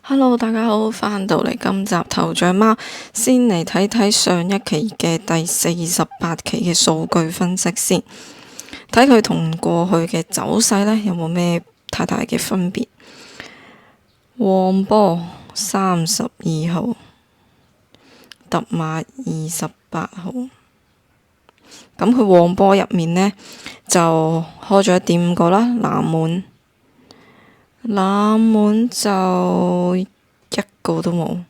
Hello，大家好，翻到嚟今集頭像貓，先嚟睇睇上一期嘅第48期嘅數據分析先，睇佢同過去嘅走勢呢有冇咩太大嘅分別。黃波32號，特碼28號，咁佢黃波入面呢，就開咗1.5個啦，冷門就一個都冇。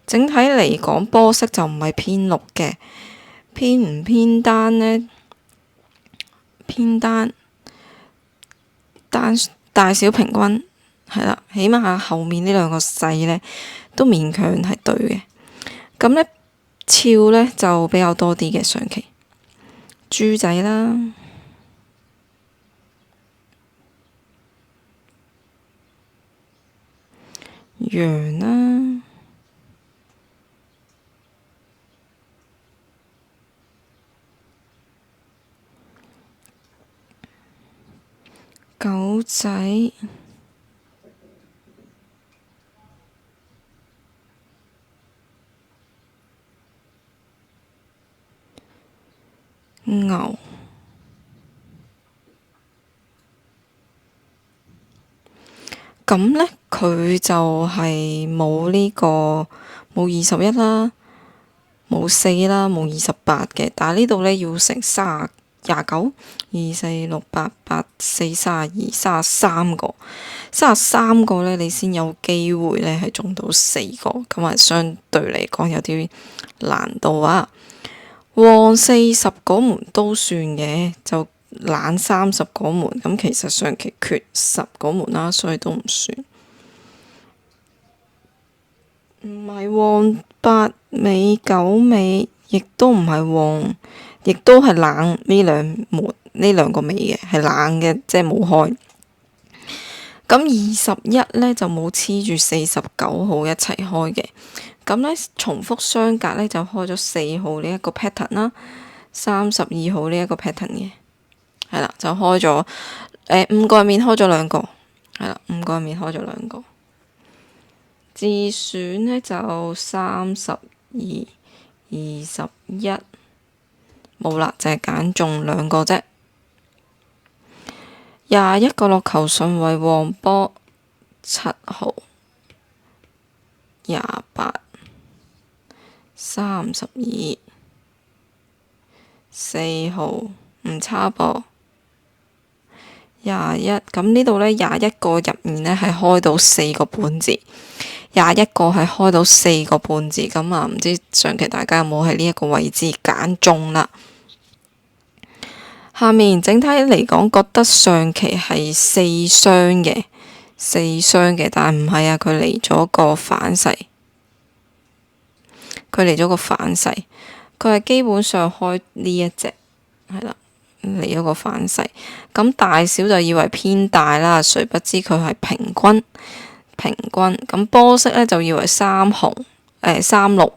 整體嚟講，波色就唔係偏綠嘅，偏唔偏單呢？偏單，大小平均係啦，起碼後面呢兩個勢呢都勉強係對嘅。咁呢，超呢就比較多啲嘅上期，豬仔啦。羊啦，狗仔，牛，咁呢，佢就係冇呢個冇21啦，冇4啦，冇28嘅，但係呢度呢，要成29、24、6、8、8、4、32、33個，33個呢，你先有機會呢係中到4個，咁啊相對嚟講有啲難度啊。旺40嗰門都算嘅，就冷30嗰門，咁其實上期缺10嗰門啦，所以都唔算。唔係旺8尾9尾，亦都唔係旺，亦都係冷呢兩個尾嘅，係冷嘅，即係冇開。咁21呢，就冇黐住49號一齊開嘅，咁呢，重複相隔呢，就開咗4號呢一個 pattern 啦，32號呢一個 pattern 嘅，係啦，就開咗5個入面開咗2個，係啦，5個入面開咗2個。自選呢，就32、21，冇啦，就係揀中2個啫。21個落球順位黃波7號、28、32、4號唔差噃。21，咁呢度呢，21個入面呢係開到4個半字，21個係開到4個半字，咁啊唔知上期大家有冇喺呢一個位置揀中啦？下面整體嚟講，覺得上期係4雙嘅，但唔係啊，佢嚟咗個反勢，佢係基本上開呢一隻，係啦，嚟咗個反勢。咁大小就以為偏大啦，誰不知佢係平均。咁波色呢，就以為3紅3綠，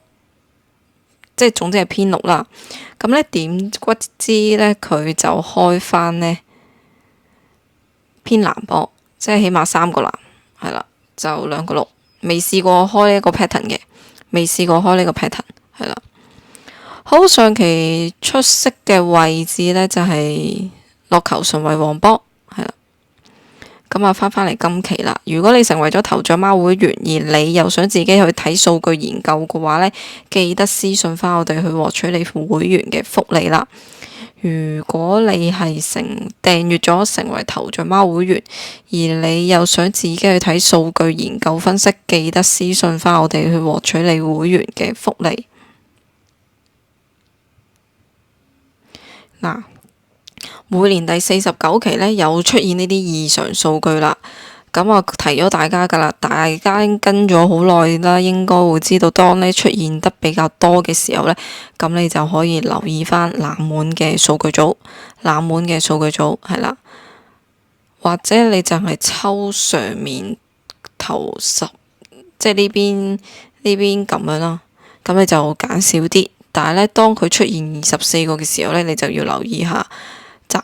即係總之係偏綠啦。咁呢，點不知呢，佢就開翻呢偏藍波，即係起碼3個藍，係啦，就2個綠，未試過開呢一個 pattern 嘅，係啦。好，上期出色嘅位置呢，就係落球順位黃波，係啦。咁啊，翻嚟今期啦。如果你成為咗頭像貓會員，而你又想自己去睇數據研究嘅話呢，記得私信翻我哋去獲取你會員嘅福利啦。如果你係訂閱咗成為頭像貓會員，而你又想自己去睇數據研究分析，記得私信翻我哋去獲取你會員嘅福利。嗱，每年第49期呢，有出現呢啲異常數據啦，咁我提咗大家噶啦，大家跟咗好耐啦，應該會知道當呢出現得比較多嘅時候呢，咁你就可以留意翻冷門嘅數據組係啦，或者你就係抽上面頭10，即係呢邊咁樣啦，咁你就揀少啲。但係呢，當佢出現24個嘅時候呢，你就要留意下，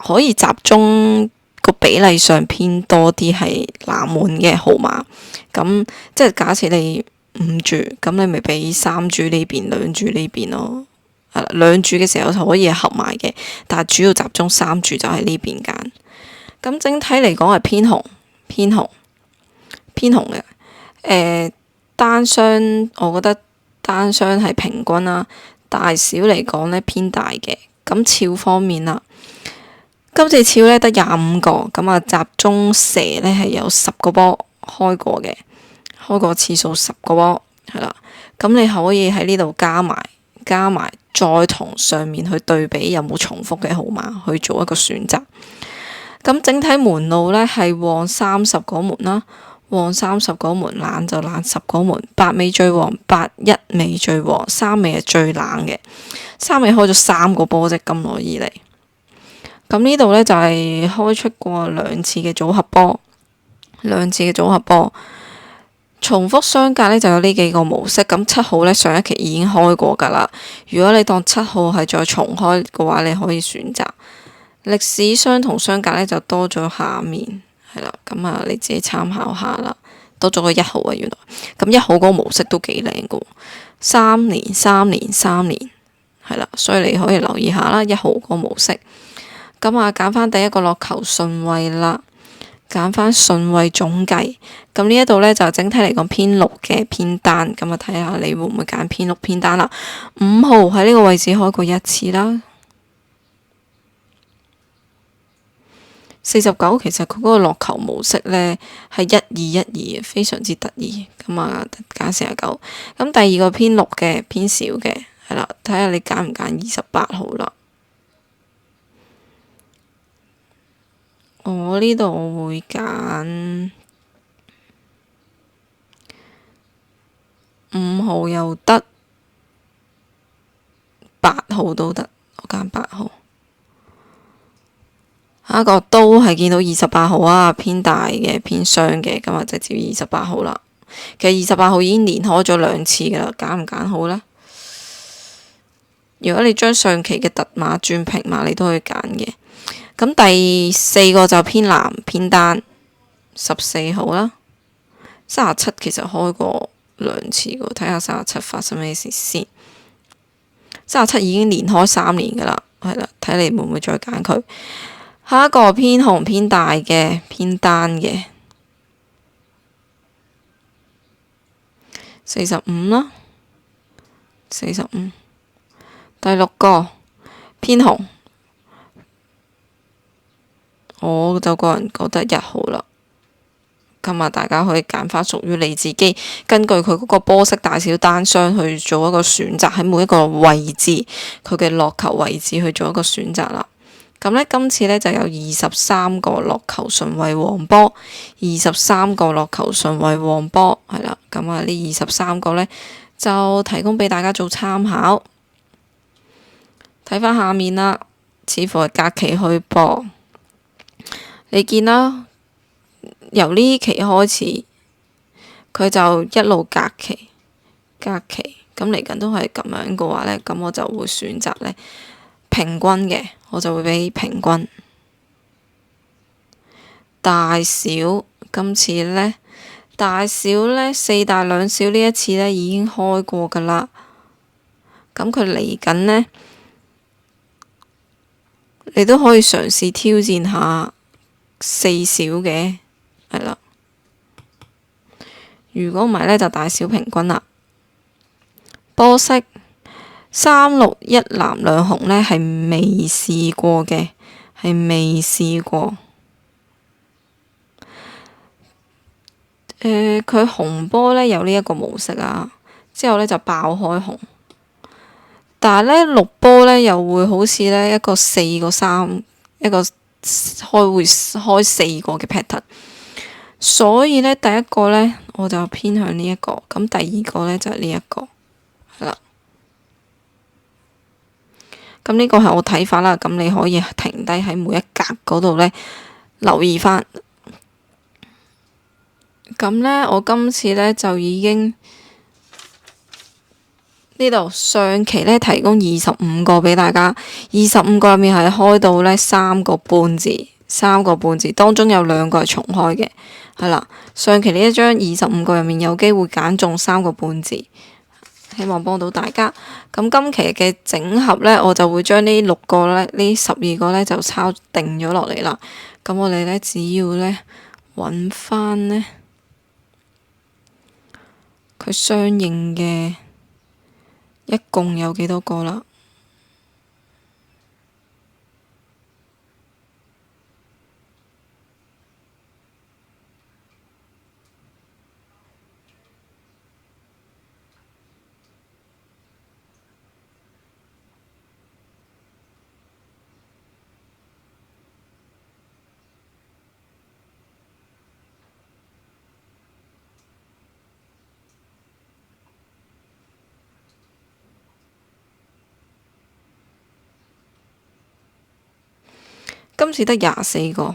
可以集中個比例上偏多啲係冷門嘅號碼。咁即係假設你5注，咁你咪俾3注呢邊，2注呢邊咯。2注嘅時候就可以合埋嘅，但係主要集中3注就喺呢邊揀。咁整體嚟講係偏紅嘅。單雙我覺得單雙係平均啦，大小嚟講呢偏大嘅。咁肖方面啦，今次肖呢得25個，咁啊集中蛇呢係有10個波開過嘅，開過次數10個波係啦。咁你可以喺呢度加埋，再同上面去對比有冇重複嘅號碼去做一個選擇。咁整體門路呢係旺30個門啦，旺30個門，冷就冷10個門。8尾最旺，8、1尾最旺，3尾係最冷嘅。3尾開咗3個波啫，咁耐以嚟。咁呢度呢就係開出過2次嘅組合波，重複相隔呢就有呢幾個模式。咁7號呢上一期已經開過㗎啦。如果你當7號係再重開嘅話，你可以選擇歷史相同相隔呢就多咗下面係啦。咁啊，你自己參考下啦。多咗個1號啊，原來咁1號嗰個模式都幾靚㗎喎，3年係啦，所以你可以留意下啦1號嗰個模式。咁啊，揀翻第一個落球順位啦，揀翻順位總計。咁呢一度呢，就整體嚟講偏綠嘅偏單，咁啊睇下你會唔會揀偏綠偏單啦。5號喺呢個位置開過1次啦。49其實佢嗰個落球模式呢係1212，非常之得意。咁啊揀49。咁第二個偏綠嘅偏少嘅係啦，睇下你揀唔揀28號啦。我呢度會揀5號又得，8號都得，我揀8號。下一個都係見到28號啊，偏大嘅偏雙嘅，咁啊直接28號啦。其實28號已經連開咗2次㗎啦，揀唔揀好呢？如果你將上期嘅特碼轉平碼，你都可以揀嘅。咁第4個就偏藍偏單，14號啦。37其實開過2次㗎，睇下37發生咩事先。37已經連開3年㗎啦，係啦，睇你會唔會再揀佢。下一個偏紅偏大嘅偏單嘅45啦，45。第6個偏紅，我就個人覺得1號啦。咁啊，大家可以揀翻屬於你自己，根據佢嗰個波式大小單雙去做一個選擇，喺每一個位置佢嘅落球位置去做一個選擇啦。咁呢，今次呢就有23個落球順位黃波，23個落球順位黃波，係啦。咁啊，呢23個呢，就提供俾大家做參考。睇翻下面啦，似乎係隔期去播。你見啦，由呢期開始，佢就一路隔期，咁嚟緊都係咁樣嘅話呢，咁我就會選擇呢平均嘅。我就會俾平均大小。今次呢，大小呢4大2小呢一次呢已經開過㗎啦。咁佢嚟緊呢，你都可以嘗試挑戰下4小嘅，係啦。如果唔係呢，就大小平均啦。波式3、6、1藍2紅呢係未試過嘅，佢紅波呢有呢一個模式啊，之後呢就爆開紅，但係呢綠波呢又會好似呢一個4個3，一個會開4個嘅 pattern， 所以呢，第一個呢我就偏向呢一個，咁第二個呢就係呢一個，係啦。咁呢個係我睇法啦，咁你可以停低喺每一格嗰度呢，留意翻。咁呢，我今次呢就已經呢度上期呢提供25個俾大家，25個入面係開到呢3個半字， 3個半字，當中有2個係重開嘅，係啦。上期呢一張25個入面有機會揀中3個半字，希望幫到大家。咁今期嘅整合呢，我就會將呢6個呢，呢12個呢就抄定咗落嚟啦。咁我哋呢，只要呢揾翻呢佢相應嘅一共有幾多個啦。今次得24個，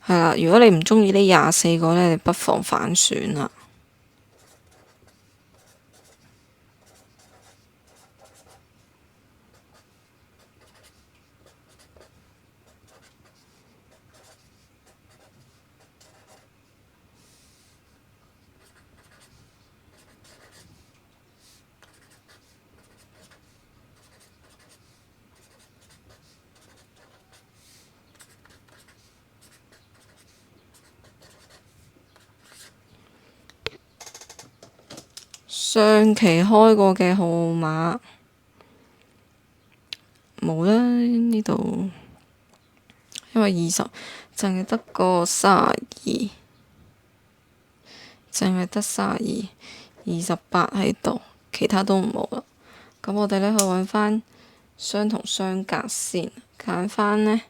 係啦。如果你唔中意呢24個呢，你不妨反選啦。上期開過嘅號碼冇啦，呢度因為20淨係得個32，淨係得32、28喺度，其他都冇啦。咁我哋呢去揾翻相同相隔先，揀翻呢。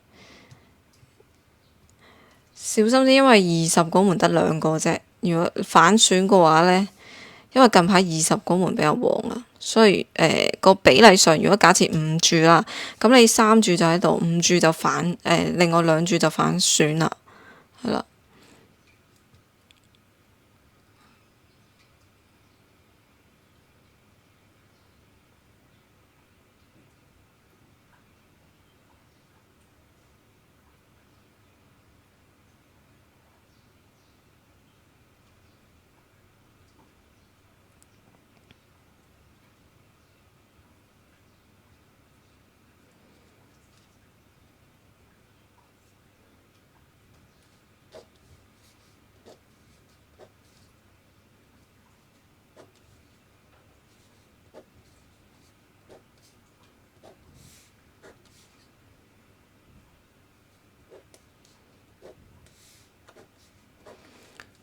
小心啲，因為20嗰門得2個啫。如果反選嘅話呢，因為近排20嗰門比較旺啊，所以個比例上，如果假設5注啦，咁你3注就喺度，5注就反另外2注就反選啦，係啦。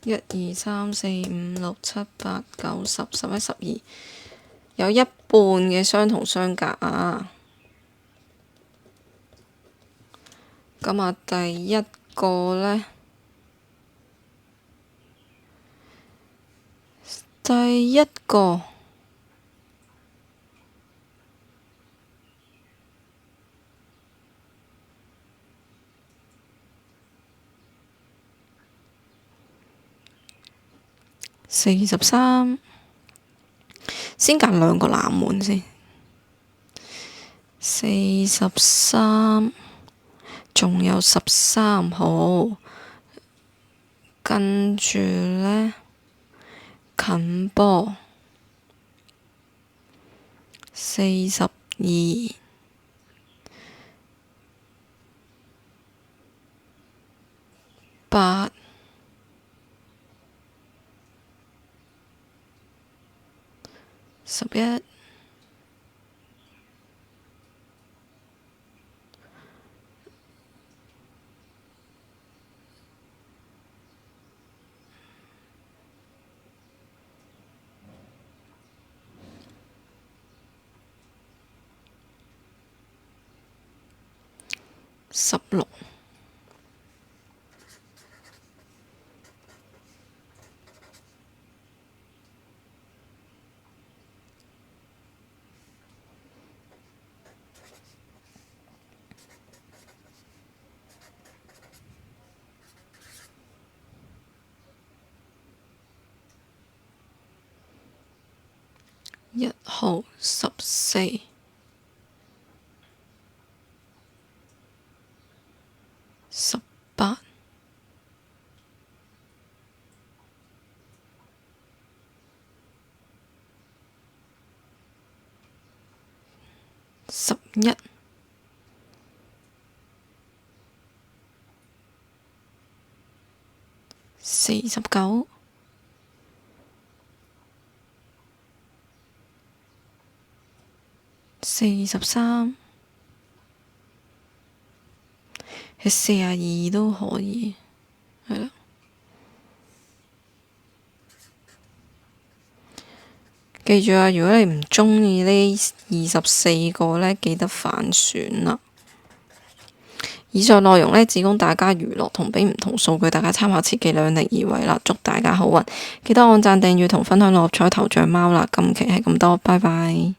1、2、3、4、5、6、7、8、9、10、11、12，有一半嘅相同相隔啊。咁啊，第一個呢，第一個43，先揀2個冷門先。43，仲有13號，跟住呢，近波42、8、11、16。1號14。18、11、49、43，其實42都可以，係啦。記住啊，如果你唔鍾意呢24個呢，記得反選啦。以上內容呢，只供大家娛樂同俾唔同數據，大家參考，切忌量力而為啦。祝大家好運，記得按讚、訂閱同分享六合彩頭像貓啦。今期係咁多，拜拜。